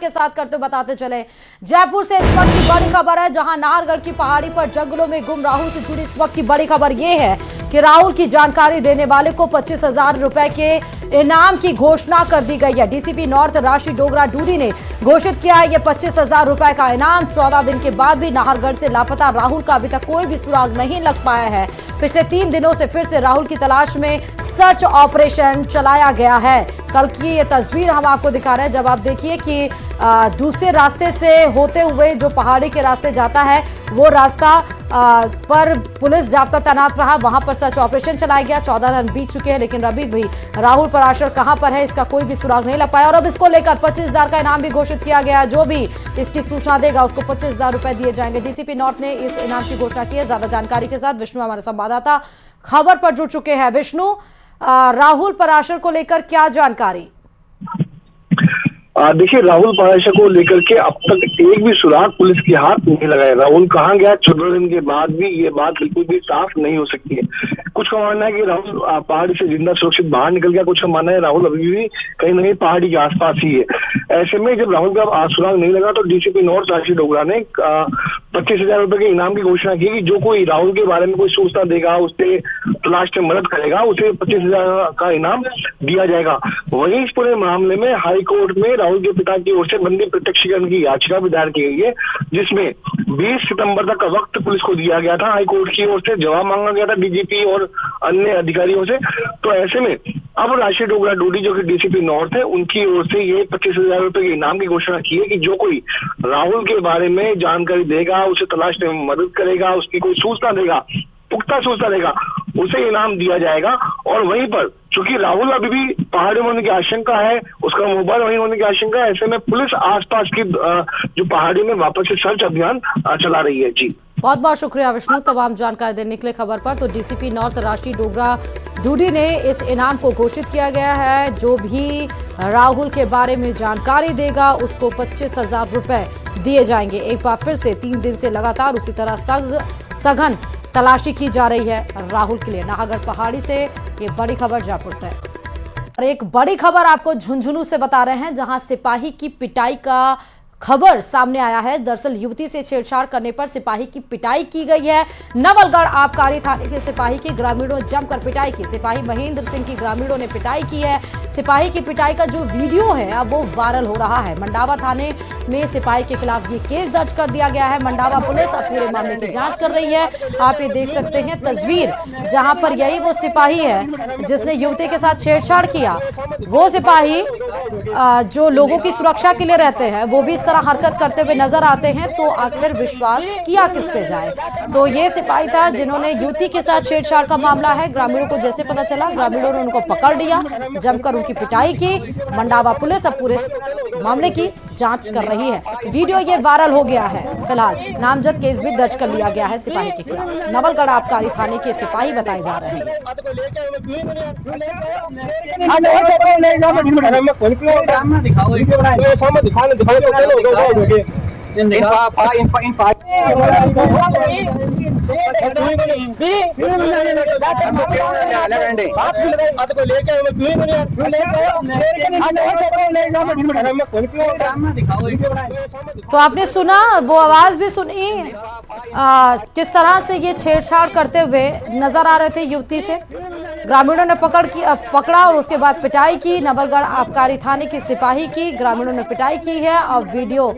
के साथ करते बताते चले। जयपुर से इस वक्त की बड़ी खबर है, जहां नाहरगढ़ की पहाड़ी पर जंगलों में गुम राहुल से जुड़ी इस वक्त की बड़ी खबर यह है कि राहुल की जानकारी देने वाले को 25,000 रुपए के इनाम की घोषणा कर दी गई है। डीसीपी नॉर्थ राशि डोगरा डूडी ने घोषित किया है ये 25,000 रुपए का इनाम। 14 दिन के बाद भी नाहरगढ़ से लापता राहुल का अभी तक कोई भी सुराग नहीं लग पाया है। पिछले 3 दिनों से फिर से राहुल की तलाश में सर्च ऑपरेशन चलाया गया है। कल की ये तस्वीर हम आपको दिखा रहे हैं, जब आप देखिए कि दूसरे रास्ते से होते हुए जो पहाड़ी के रास्ते जाता है वो रास्ता पर पुलिस जाब्ता तैनात रहा, वहां पर सर्च ऑपरेशन चलाया गया। 14 दिन बीत चुके हैं, लेकिन अभी भी राहुल पराशर कहां पर है इसका कोई भी सुराग नहीं लग पाया। और अब इसको लेकर 25,000 का इनाम भी घोषित किया गया। जो भी इसकी सूचना देगा उसको 25,000 रुपए दिए जाएंगे। डीसीपी नॉर्थ ने इस इनाम की घोषणा की है। ज्यादा जानकारी के साथ विष्णु हमारे संवाददाता खबर पर जुड़ चुके हैं। विष्णु, राहुल पराशर को लेकर क्या जानकारी? देखिए, राहुल पराशर को लेकर के अब तक एक भी सुराग पुलिस के हाथ नहीं लगा है। राहुल कहाँ गया 14 दिन के बाद भी ये बात बिल्कुल भी साफ नहीं हो सकती है। कुछ का मानना है कि राहुल पहाड़ी से जिंदा सुरक्षित बाहर निकल गया, कुछ का मानना है राहुल अभी भी कहीं ना कहीं पहाड़ी के आसपास ही है। ऐसे में जब राहुल का सुराग नहीं लगा तो डीसीपी नॉर्थ राशि डोगरा ने 25,000 रुपए के इनाम की घोषणा की कि जो कोई राहुल के बारे में कोई सूचना देगा, उससे तलाश में मदद करेगा, उसे 25,000 का इनाम दिया जाएगा। वहीं इस पूरे मामले में हाईकोर्ट में राहुल के पिता की ओर से बंदी प्रत्यक्षीकरण की याचिका भी दायर की गई है, जिसमें 20 सितंबर तक का वक्त पुलिस को दिया गया था। हाईकोर्ट की ओर से जवाब मांगा गया था डीजीपी और अन्य अधिकारियों से। तो ऐसे में अब राशि डोगरा डूडी जो कि डीसीपी नॉर्थ है, उनकी ओर से ये 25,000 रुपए के इनाम की घोषणा की है कि जो कोई राहुल के बारे में जानकारी देगा, उसे तलाशने में मदद करेगा, उसकी कोई सूचना देगा, पुख्ता सूचना देगा, उसे इनाम दिया जाएगा। और वहीं पर चूंकि राहुल अभी भी पहाड़ी में होने की आशंका है, उसका मोबाइल वहीं होने की आशंका है, ऐसे में पुलिस आसपास की जो पहाड़ी में वापस से सर्च अभियान चला रही है। जी, बहुत बहुत शुक्रिया विष्णु तमाम जानकारी देने के लिए खबर पर। तो डीसीपी नॉर्थ राशि डोगरा डूडी ने इस इनाम को घोषित किया गया है। जो भी राहुल के बारे में जानकारी देगा उसको 25,000 रुपए दिए जाएंगे। एक बार फिर से 3 दिन से लगातार उसी तरह सघन तलाशी की जा रही है राहुल के लिए। नाहरगढ़ पहाड़ी से ये बड़ी खबर जयपुर से। और एक बड़ी खबर आपको झुंझुनू से बता रहे हैं, जहां सिपाही की पिटाई का खबर सामने आया है। दरअसल युवती से छेड़छाड़ करने पर सिपाही की पिटाई की गई है। नवलगढ़ आबकारी थाने के सिपाही की ग्रामीणों ने जमकर पिटाई की। सिपाही महेंद्र सिंह की ग्रामीणों ने पिटाई की है। सिपाही की पिटाई का जो वीडियो है अब वो वायरल हो रहा है। मंडावा थाने में सिपाही के खिलाफ ये केस दर्ज कर दिया गया है। मंडावा पुलिस अब पूरे मामले की जांच कर रही है। आप ये देख सकते हैं तस्वीर, जहां पर यही वो सिपाही है जिसने युवती के साथ छेड़छाड़ किया। वो सिपाही जो लोगों की सुरक्षा के लिए रहते हैं वो भी हरकत करते हुए नजर आते हैं। तो आखिर विश्वास किया किस पे जाए? तो ये सिपाही था जिन्होंने युवती के साथ छेड़छाड़ का मामला है। ग्रामीणों को जैसे पता चला, ग्रामीणों ने उनको पकड़ लिया, जमकर उनकी पिटाई की। मंडावा पुलिस अब पूरे मामले की जांच कर रही है। वीडियो ये वायरल हो गया है। फिलहाल नामजद केस भी दर्ज कर लिया गया है सिपाही के खिलाफ। नवलगढ़ आबकारी थाने के सिपाही बताए जा रहे हैं। तो आपने सुना, वो आवाज भी सुनी, किस तरह से ये छेड़छाड़ करते हुए नजर आ रहे थे युवती से। ग्रामीणों ने पकड़ा और उसके बाद पिटाई की। नवलगढ़ आबकारी थाने के सिपाही की ग्रामीणों ने पिटाई की है। अब वीडियो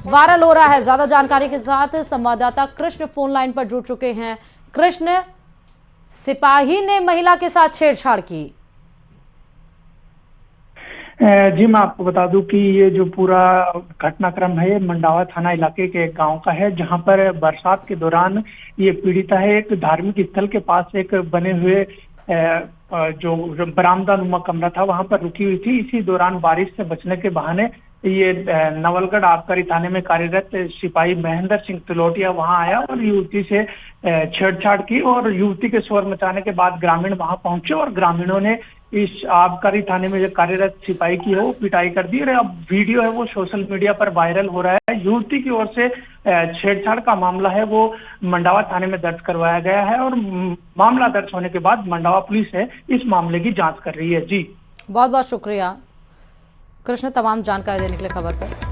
वायरल हो रहा है। ज्यादा जानकारी के साथ संवाददाता कृष्ण फोन लाइन पर जुड़ चुके हैं। कृष्ण, सिपाही ने महिला के साथ छेड़छाड़ की। जी, मैं आपको बता दूं कि ये जो पूरा घटनाक्रम है मंडावा थाना इलाके के एक गांव का है, जहां पर बरसात के दौरान ये पीड़िता है एक धार्मिक स्थल के पास एक बने हुए जो बरामदा नुमा कमरा था वहां पर रुकी हुई थी। इसी दौरान बारिश से बचने के बहाने ये नवलगढ़ आबकारी थाने में कार्यरत सिपाही महेंद्र सिंह तिलोटिया वहां आया और युवती से छेड़छाड़ की। और युवती के शोर मचाने के बाद ग्रामीण वहां पहुंचे और ग्रामीणों ने इस आबकारी थाने में जो कार्यरत सिपाही की है वो पिटाई कर दी। और अब वीडियो है वो सोशल मीडिया पर वायरल हो रहा है। युवती की ओर से छेड़छाड़ का मामला है वो मंडावा थाने में दर्ज करवाया गया है और मामला दर्ज होने के बाद मंडावा पुलिस है इस मामले की जांच कर रही है। जी, बहुत बहुत शुक्रिया। कृष्ण तमाम जानकारी देने के लिए खबर पर।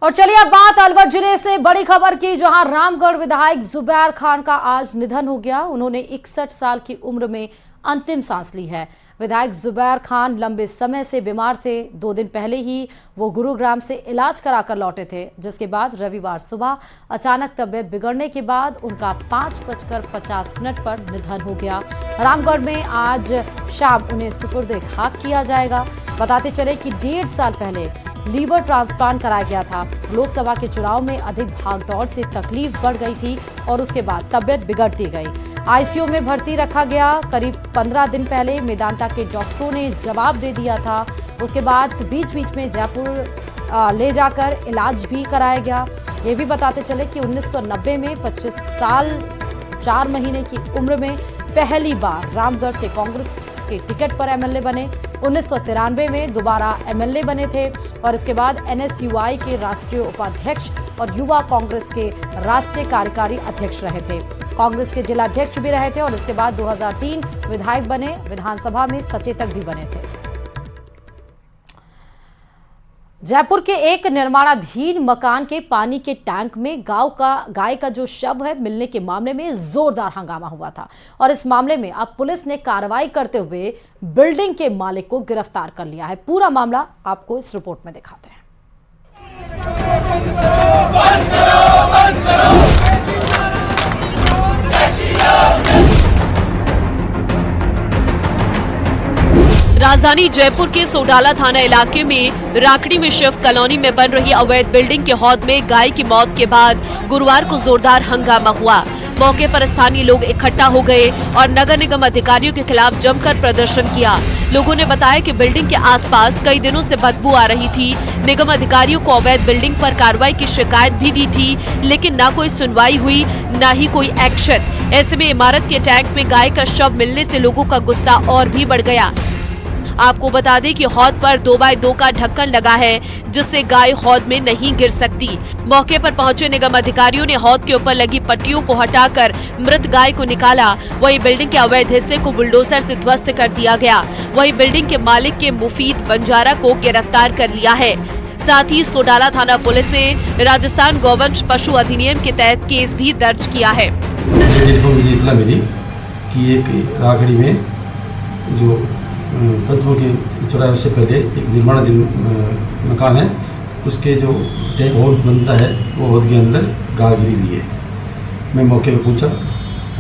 और चलिए अब बात अलवर जिले से बड़ी खबर की, जहां रामगढ़ विधायक जुबैर खान का आज निधन हो गया। उन्होंने 61 साल की उम्र में अंतिम सांस ली है। विधायक जुबैर खान लंबे समय से बीमार थे। 2 दिन पहले ही वो गुरुग्राम से इलाज कराकर लौटे थे, जिसके बाद रविवार सुबह अचानक तबीयत बिगड़ने के बाद उनका 5:50 पर निधन हो गया। रामगढ़ में आज शाम उन्हें सुपुर्द खाक किया जाएगा। बताते चले कि 1.5 साल पहले लीवर ट्रांसप्लांट कराया गया था। लोकसभा के चुनाव में अधिक भागदौड़ से तकलीफ बढ़ गई थी और उसके बाद तबीयत बिगड़ती गई। आईसीयू में भर्ती रखा गया। करीब 15 दिन पहले मेदांता के डॉक्टरों ने जवाब दे दिया था। उसके बाद बीच बीच में जयपुर ले जाकर इलाज भी कराया गया। ये भी बताते चले कि 1990 में 25 साल 4 महीने की उम्र में पहली बार रामगढ़ से कांग्रेस के टिकट पर एमएलए बने। 1993 में दोबारा एमएलए बने थे और इसके बाद एनएसयूआई के राष्ट्रीय उपाध्यक्ष और युवा कांग्रेस के राष्ट्रीय कार्यकारी अध्यक्ष रहे थे। कांग्रेस के जिलाध्यक्ष भी रहे थे और इसके बाद 2003 विधायक बने। विधानसभा में सचेतक भी बने थे। जयपुर के एक निर्माणाधीन मकान के पानी के टैंक में गाय का जो शव है मिलने के मामले में जोरदार हंगामा हुआ था और इस मामले में अब पुलिस ने कार्रवाई करते हुए बिल्डिंग के मालिक को गिरफ्तार कर लिया है। पूरा मामला आपको इस रिपोर्ट में दिखाते हैं। राजधानी जयपुर के सोडाला थाना इलाके में राकड़ी में शिव कॉलोनी में बन रही अवैध बिल्डिंग के हौद में गाय की मौत के बाद गुरुवार को जोरदार हंगामा हुआ। मौके पर स्थानीय लोग इकट्ठा हो गए और नगर निगम अधिकारियों के खिलाफ जमकर प्रदर्शन किया। लोगों ने बताया कि बिल्डिंग के आसपास कई दिनों से बदबू आ रही थी। निगम अधिकारियों को अवैध बिल्डिंग पर कार्रवाई की शिकायत भी दी थी, लेकिन न कोई सुनवाई हुई न ही कोई एक्शन। ऐसे में इमारत के टैंक में गाय का शव मिलने से लोगों का गुस्सा और भी बढ़ गया। आपको बता दें कि हौद पर 2x2 का ढक्कन लगा है, जिससे गाय हौद में नहीं गिर सकती। मौके पर पहुंचे निगम अधिकारियों ने हौद के ऊपर लगी पट्टियों को हटाकर मृत गाय को निकाला। वहीं बिल्डिंग के अवैध हिस्से को बुलडोजर से ध्वस्त कर दिया गया। वहीं बिल्डिंग के मालिक के मुफीद बंजारा को गिरफ्तार कर लिया है। साथ ही सोडाला थाना पुलिस ने राजस्थान गौवंश पशु अधिनियम के तहत केस भी दर्ज किया है। मुझे इतना मिली कि एक राखड़ी में जो पशुओं की चौराहे से पहले एक निर्माणाधीन मकान है, उसके जो टैंक हौद बनता है वो हौद के अंदर गाय गिरी हुई है। मैं मौके पर पहुंचा,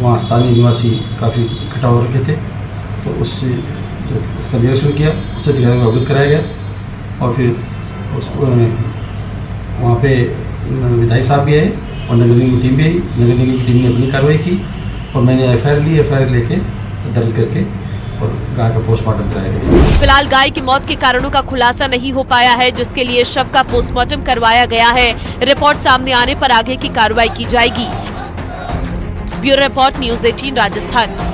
वहाँ स्थानीय निवासी काफ़ी इकट्ठा हो रखे थे, तो उसका निरीक्षण किया, उच्च अधिकारियों को अवगत कराया गया और फिर उसको वहाँ पे विधायक साहब भी आए और नगर निगम की टीम भी आई। नगर निगम की टीम ने अपनी कार्रवाई की और मैंने एफआईआर लेके दर्ज करके और गाय का पोस्टमार्टम कराया गया। फिलहाल गाय की मौत के कारणों का खुलासा नहीं हो पाया है, जिसके लिए शव का पोस्टमार्टम करवाया गया है। रिपोर्ट सामने आने पर आगे की कार्रवाई की जाएगी। Bureau report, news 18 Rajasthan.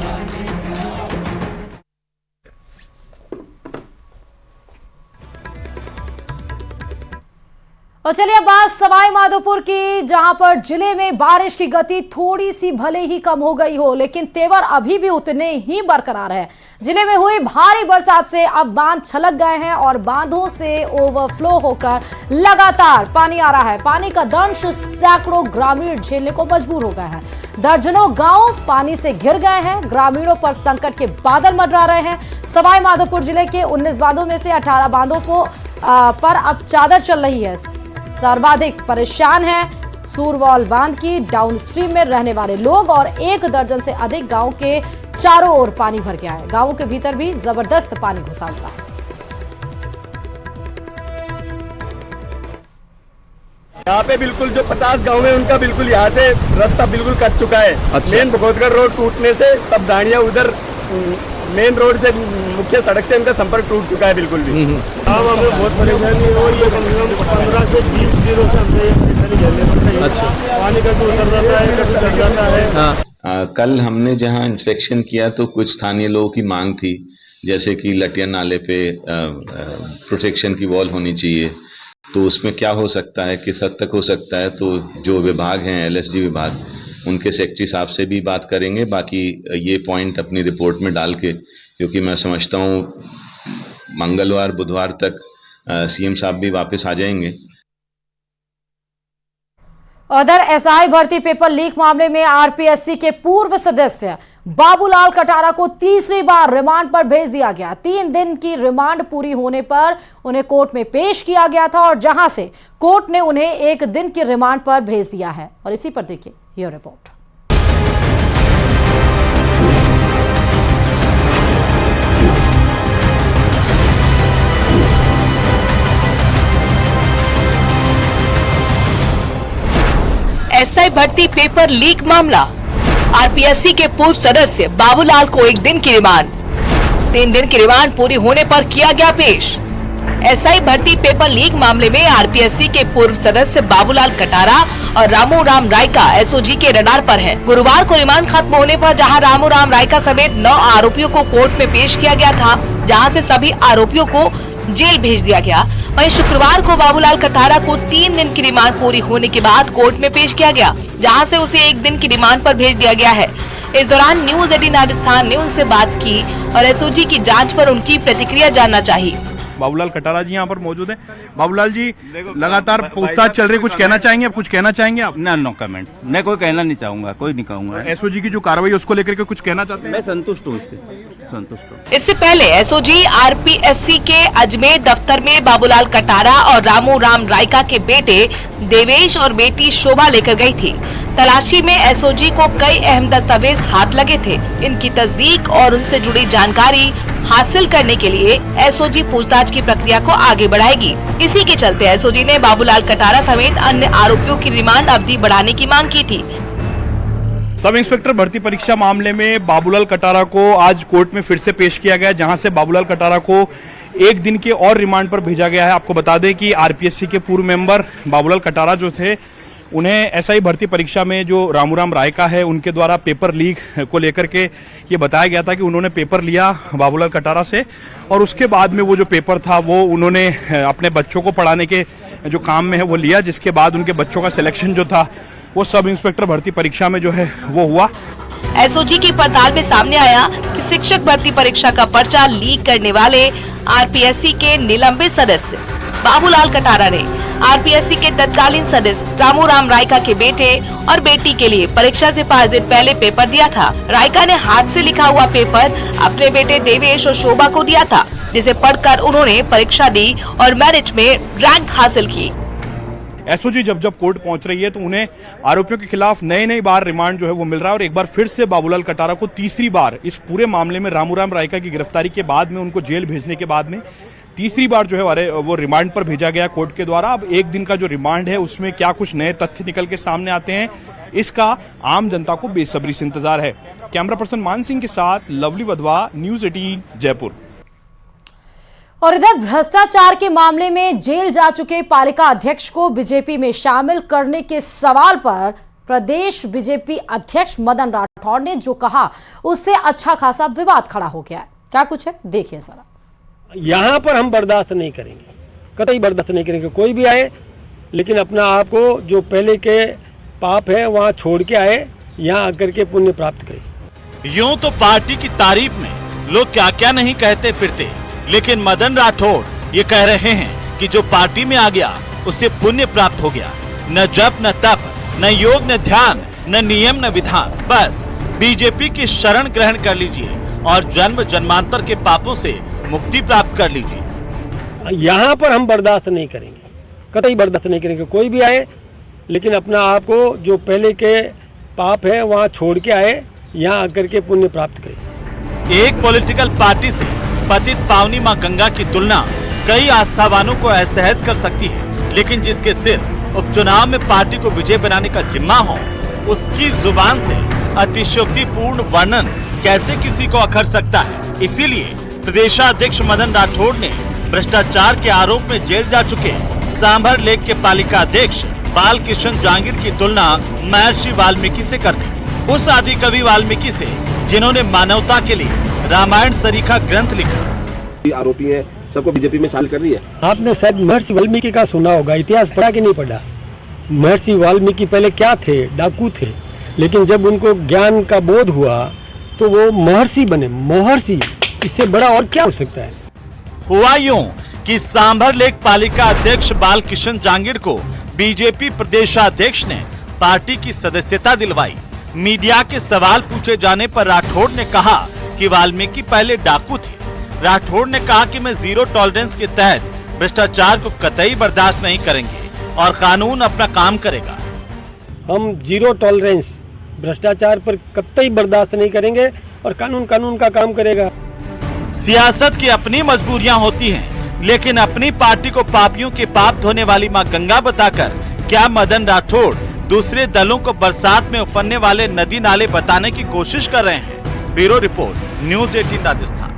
और चलिए अब बात सवाई माधोपुर की, जहां पर जिले में बारिश की गति थोड़ी सी भले ही कम हो गई हो, लेकिन तेवर अभी भी उतने ही बरकरार है। जिले में हुई भारी बरसात से अब बांध छलक गए हैं और बांधों से ओवरफ्लो होकर लगातार पानी आ रहा है। पानी का दंश सैकड़ों ग्रामीण झेलने को मजबूर हो गए हैं। दर्जनों गांव पानी से घिर गए हैं। ग्रामीणों पर संकट के बादल मंडरा रहे हैं। सवाई माधोपुर जिले के 19 बांधों में से 18 बांधों पर अब चादर चल रही है। सर्वाधिक परेशान है सूरवॉल बांध की डाउन स्ट्रीम में रहने वाले लोग और 1 दर्जन से अधिक गांव के चारों ओर पानी भर गया है। गांवों के भीतर भी जबरदस्त पानी घुसा हुआ है। यहाँ पे बिल्कुल जो 50 गांव है उनका बिल्कुल यहाँ से रास्ता बिल्कुल कट चुका है। अच्छा। मेन भगवतगढ़ रोड टूटने से सब गाड़ियाँ उधर मेन रोड से मुख्य सड़क से उनका संपर्क टूट चुका है बिल्कुल भी। अब हमें बहुत परेशानी हो रही है। कम से कम 15 से 20 दिनों से हमसे ये परेशानी झेलनी पड़ रही है। अच्छा। पानी का जो उतर जाता है, कभी चढ़ जाता है। कल हमने जहां इंस्पेक्शन किया तो कुछ स्थानीय लोगों की मांग थी, जैसे कि लटिया नाले पे प्रोटेक्शन की वॉल होनी चाहिए। तो उसमें क्या हो सकता है, किस हद तक हो सकता है, तो जो विभाग हैं एलएसडी विभाग, उनके सेक्रेटरी साहब से भी बात करेंगे। बाकी ये पॉइंट अपनी रिपोर्ट में डाल के, क्योंकि मैं समझता हूँ मंगलवार बुधवार तक सीएम साहब भी वापस आ जाएंगे। उधर एसआई भर्ती पेपर लीक मामले में आरपीएससी के पूर्व सदस्य बाबूलाल कटारा को तीसरी बार रिमांड पर भेज दिया गया। 3 दिन की रिमांड पूरी होने पर उन्हें कोर्ट में पेश किया गया था और जहां से कोर्ट ने उन्हें 1 दिन की रिमांड पर भेज दिया है। और इसी पर देखिए यह रिपोर्ट। एसआई भर्ती पेपर लीक मामला। आरपीएससी के पूर्व सदस्य बाबूलाल को 1 दिन की रिमांड, 3 दिन की रिमांड पूरी होने पर किया गया पेश। एसआई भर्ती पेपर लीक मामले में आरपीएससी के पूर्व सदस्य बाबूलाल कटारा और रामू राम रायका एसओजी के रडार पर हैं। गुरुवार को रिमांड खत्म होने पर जहां रामू राम रायका समेत 9 आरोपियों को कोर्ट में पेश किया गया था, जहां से सभी आरोपियों को जेल भेज दिया गया, वहीं शुक्रवार को बाबूलाल कटारा को 3 दिन की रिमांड पूरी होने के बाद कोर्ट में पेश किया गया, जहां से उसे 1 दिन की रिमांड पर भेज दिया गया है। इस दौरान न्यूज 18 राजस्थान ने उनसे बात की और एसओजी की जांच पर उनकी प्रतिक्रिया जानना चाहिए। बाबूलाल कटारा जी यहाँ पर मौजूद हैं। बाबूलाल जी, लगातार पूछताछ चल रही, कुछ कहना चाहेंगे आप? कुछ कहना चाहेंगे आप? No comments. मैं कोई कहना नहीं चाहूंगा, कोई नहीं कहूंगा। एसओजी की जो कार्रवाई उसको लेकर के कुछ कहना चाहते हैं? मैं संतुष्ट हूँ, इससे संतुष्ट हूँ। इससे पहले एसओजी आरपीएससी के अजमेर दफ्तर में बाबूलाल कटारा और रामू राम रायका के बेटे देवेश और बेटी शोभा लेकर गई थी। तलाशी में एसओजी को कई अहम दस्तावेज हाथ लगे थे। इनकी तस्दीक और उनसे जुड़ी जानकारी हासिल करने के लिए एसओजी पूछताछ की प्रक्रिया को आगे बढ़ाएगी। इसी के चलते एसओजी ने बाबूलाल कटारा समेत अन्य आरोपियों की रिमांड अवधि बढ़ाने की मांग की थी। सब इंस्पेक्टर भर्ती परीक्षा मामले में बाबूलाल कटारा को आज कोर्ट में फिर से पेश किया गया, जहां से बाबूलाल कटारा को 1 दिन के और रिमांड पर भेजा गया है। आपको बता दें कि आरपीएससी के पूर्व मेंबर बाबूलाल कटारा जो थे, उन्हें एसआई भर्ती परीक्षा में जो रामूराम रायका है उनके द्वारा पेपर लीक को लेकर के ये बताया गया था कि उन्होंने पेपर लिया बाबूलाल कटारा से और उसके बाद में वो जो पेपर था वो उन्होंने अपने बच्चों को पढ़ाने के जो काम में है वो लिया, जिसके बाद उनके बच्चों का सिलेक्शन जो था वो सब इंस्पेक्टर भर्ती परीक्षा में जो है वो हुआ। एसओजी की पड़ताल में सामने आया कि शिक्षक भर्ती परीक्षा का पर्चा लीक करने वाले आरपीएससी के निलंबित सदस्य बाबूलाल कटारा ने आरपीएससी के तत्कालीन सदस्य रामू राम रायका के बेटे और बेटी के लिए परीक्षा से 5 दिन पहले पेपर दिया था। रायका ने हाथ से लिखा हुआ पेपर अपने बेटे देवेश और शोभा को दिया था, जिसे पढ़कर उन्होंने परीक्षा दी और मेरिट में रैंक हासिल की। एसओजी जब कोर्ट पहुंच रही है तो उन्हें आरोपियों के खिलाफ नई बार रिमांड जो है वो मिल रहा है और एक बार फिर से बाबूलाल कटारा को तीसरी बार इस पूरे मामले में रामूराम रायका की गिरफ्तारी के बाद में उनको जेल भेजने के बाद में तीसरी बार जो है वो रिमांड पर भेजा गया कोर्ट के द्वारा। अब 1 दिन का जो रिमांड है उसमें क्या कुछ नए तथ्य निकल के सामने आते हैं, इसका आम जनता को बेसब्री से इंतजार है। कैमरा पर्सन मान सिंह के साथ लवली वधवा, न्यूज 18 जयपुर। और इधर भ्रष्टाचार के मामले में जेल जा चुके पालिका अध्यक्ष को बीजेपी में शामिल करने के सवाल पर प्रदेश बीजेपी अध्यक्ष मदन राठौड़ ने जो कहा उससे अच्छा खासा विवाद खड़ा हो गया है। क्या कुछ है देखिए जरा। यहाँ पर हम बर्दाश्त नहीं करेंगे, कतई बर्दाश्त नहीं करेंगे, कोई भी आए लेकिन अपना आप को जो पहले के पाप है वहाँ छोड़ के आए, यहाँ आकर के पुण्य प्राप्त करे। यूं तो पार्टी की तारीफ में लोग क्या क्या नहीं कहते फिरते, लेकिन मदन राठौड़ ये कह रहे हैं कि जो पार्टी में आ गया उससे पुण्य प्राप्त हो गया। न जप न तप न योग न ध्यान न नियम न विधान, बस बीजेपी की शरण ग्रहण कर लीजिए और जन्म जन्मांतर के पापों से मुक्ति प्राप्त कर लीजिए। यहाँ पर हम बर्दाश्त नहीं करेंगे, कतई बर्दाश्त नहीं करेंगे, कोई भी आए लेकिन अपना आप को जो पहले के पाप है वहाँ छोड़ के आए, यहाँ आकर के पुण्य प्राप्त करे। एक पॉलिटिकल पार्टी से पतित पावनी मां गंगा की तुलना कई आस्थावानों को असहज कर सकती है, लेकिन जिसके सिर उपचुनाव में पार्टी को विजय बनाने का जिम्मा हो, उसकी जुबान से अतिशयोक्तिपूर्ण वर्णन कैसे किसी को अखर सकता है। इसीलिए प्रदेशाध्यक्ष मदन राठौड़ ने भ्रष्टाचार के आरोप में जेल जा चुके सांभर लेक के पालिका अध्यक्ष बाल कृष्ण जहांगीर की तुलना महर्षि वाल्मीकि से कर दी, उस आदि कवि वाल्मीकि से जिन्होंने मानवता के लिए रामायण सरीखा ग्रंथ लिखा। आरोपी है, सबको बीजेपी में शामिल कर रही है। आपने शायद महर्षि वाल्मीकि का सुना होगा, इतिहास पढ़ा कि नहीं पढ़ा? महर्षि वाल्मीकि पहले क्या थे? डाकू थे, लेकिन जब उनको ज्ञान का बोध हुआ तो वो महर्षि बने। महर्षि, इससे बड़ा और क्या हो सकता है? हुआ यूं कि सांभर लेक पालिका अध्यक्ष बालकिशन जांगीर को बीजेपी प्रदेशाध्यक्ष ने पार्टी की सदस्यता दिलवाई। मीडिया के सवाल पूछे जाने पर राठौड़ ने कहा कि वाल्मीकि पहले डाकू थे। राठौड़ ने कहा कि मैं जीरो टॉलरेंस के तहत भ्रष्टाचार को कतई बर्दाश्त नहीं करेंगे और कानून अपना काम करेगा। हम जीरो टॉलरेंस भ्रष्टाचार पर कतई बर्दाश्त नहीं करेंगे और कानून का काम करेगा। सियासत की अपनी मजबूरियां होती हैं, लेकिन अपनी पार्टी को पापियों के पाप धोने वाली मां गंगा बताकर क्या मदन राठौड़ दूसरे दलों को बरसात में उफरने वाले नदी नाले बताने की कोशिश कर रहे हैं? Bureau report, news 18 Rajasthan.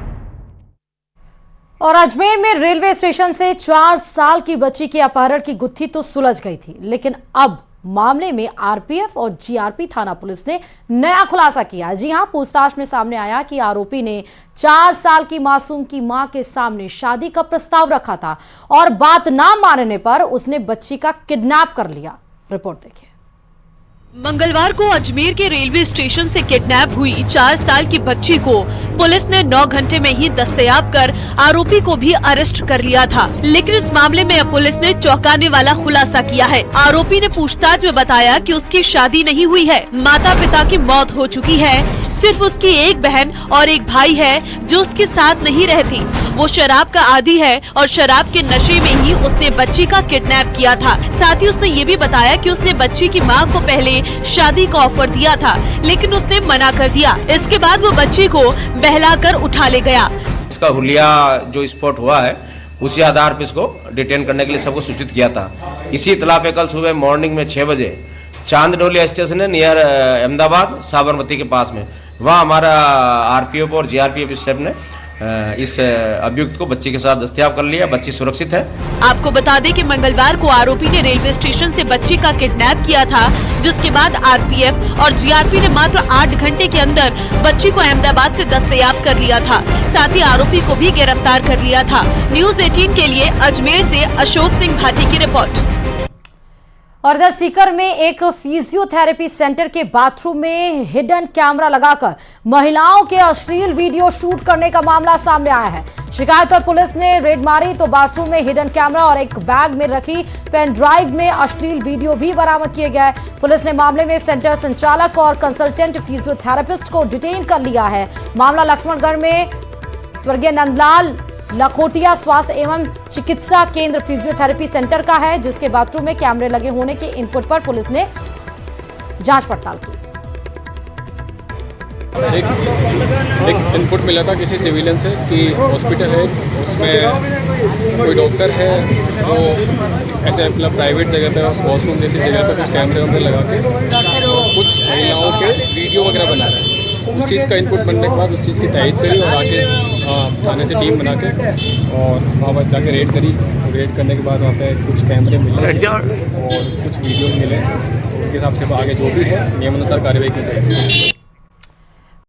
और अजमेर में रेलवे स्टेशन से 4 साल की बच्ची के अपहरण की गुत्थी तो सुलझ गई थी, लेकिन अब मामले में आरपीएफ और जीआरपी थाना पुलिस ने नया खुलासा किया। जी हां, पूछताछ में सामने आया कि आरोपी ने 4 साल की मासूम की मां के सामने शादी का प्रस्ताव रखा था और बात ना मानने पर उसने बच्ची का किडनैप कर लिया। रिपोर्ट देखिए। मंगलवार को अजमेर के रेलवे स्टेशन से किडनैप हुई 4 साल की बच्ची को पुलिस ने 9 घंटे में ही दस्तयाब कर आरोपी को भी अरेस्ट कर लिया था। लेकिन इस मामले में अब पुलिस ने चौंकाने वाला खुलासा किया है। आरोपी ने पूछताछ में बताया कि उसकी शादी नहीं हुई है, माता पिता की मौत हो चुकी है, सिर्फ उसकी एक बहन और एक भाई है जो उसके साथ नहीं रहती। वो शराब का आदी है और शराब के नशे में ही उसने बच्ची का किडनैप किया था। साथ ही उसने ये भी बताया कि उसने बच्ची की मां को पहले शादी का ऑफर दिया था, लेकिन उसने मना कर दिया। इसके बाद वो बच्ची को बहलाकर उठा ले गया। इसका हुलिया जो स्पॉट हुआ है उसी आधार पर इसको डिटेन करने के लिए सबको सूचित किया था। इसी इतला पे कल सुबह मॉर्निंग में 6 बजे चांदडोली स्टेशन है नियर अहमदाबाद साबरमती के पास में, वहाँ हमारा आरपीएफ और जीआरपीएफ स्टाफ ने इस अभियुक्त को बच्ची के साथ दस्तयाब कर लिया। बच्ची सुरक्षित है। आपको बता दें कि मंगलवार को आरोपी ने रेलवे स्टेशन से बच्ची का किडनैप किया था, जिसके बाद आरपीएफ और जीआरपी ने मात्र 8 घंटे के अंदर बच्ची को अहमदाबाद से दस्तयाब कर लिया था। साथ ही आरोपी को भी गिरफ्तार कर लिया था। न्यूज़ 18 के लिए अजमेर से अशोक सिंह भाटी की रिपोर्ट। और द सीकर में एक फिजियोथेरेपी सेंटर के बाथरूम में हिडन कैमरा लगाकर महिलाओं के अश्लील वीडियो शूट करने का मामला सामने आया है। शिकायत पर पुलिस ने रेड मारी तो बाथरूम में हिडन कैमरा और एक बैग में रखी पेन ड्राइव में अश्लील वीडियो भी बरामद किए गए। पुलिस ने मामले में सेंटर संचालक और कंसल्टेंट फिजियोथेरेपिस्ट को डिटेन कर लिया है। मामला लक्ष्मणगढ़ में स्वर्गीय नंदलाल लखोटिया स्वास्थ्य एवं चिकित्सा केंद्र फिजियोथेरेपी सेंटर का है, जिसके बाथरूम में कैमरे लगे होने के इनपुट पर पुलिस ने जांच पड़ताल की। एक इनपुट मिला था किसी सिविलियन से कि हॉस्पिटल है, उसमें कोई डॉक्टर है जो ऐसे मतलब प्राइवेट जगह पे वॉशरूम जैसी जगह पे कुछ कैमरे वैमरे लगा के कुछ महिलाओं के वीडियो वगैरह बना रहे हैं। उस चीज़ का इनपुट बनने के बाद उस चीज़ की तैयारी करी और आगे थाने से टीम बना के और वहाँ पर जाके रेड करी। रेड करने के बाद वहाँ पे कुछ कैमरे मिले और कुछ वीडियो मिले। उनके हिसाब से आगे जो भी है नियमानुसार कार्रवाई की जाएगी।